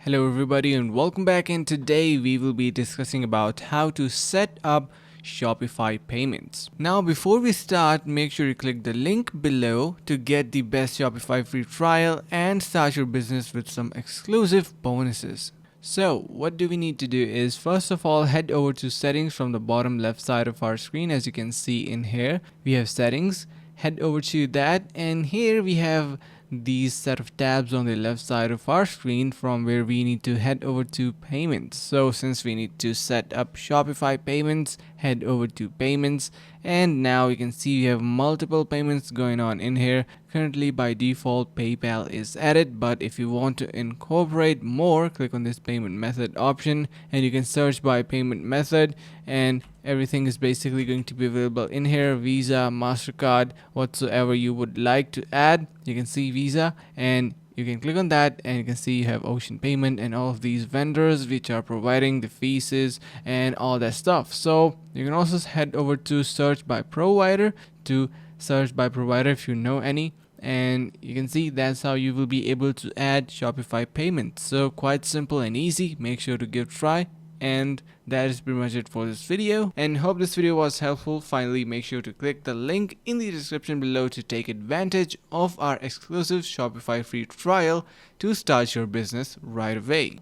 Hello everybody and welcome back, and today we will be discussing about how to set up Shopify payments. Now before we start, make sure you click the link below to get the best Shopify free trial and start your business with some exclusive bonuses. So what do we need to do is, first of all, head over to settings from the bottom left side of our screen. As you can see in here, we have settings. Head over to that, and here we have these set of tabs on the left side of our screen from where we need to head over to payments. So since we need to set up Shopify payments, head over to payments, and now you can see we have multiple payments going on in here. Currently by default PayPal is added, but if you want to incorporate more, click on this payment method option and you can search by payment method, and everything is basically going to be available in here: Visa, MasterCard, whatsoever you would like to add. You can see Visa, and you can click on that and you can see you have Ocean Payment and all of these vendors which are providing the fees and all that stuff. So you can also head over to search by provider to search by provider if you know any, and you can see that's how you will be able to add Shopify payments. So quite simple and easy. Make sure to give it a try. And that is pretty much it for this video, and hope this video was helpful. Finally, make sure to click the link in the description below to take advantage of our exclusive Shopify free trial to start your business right away.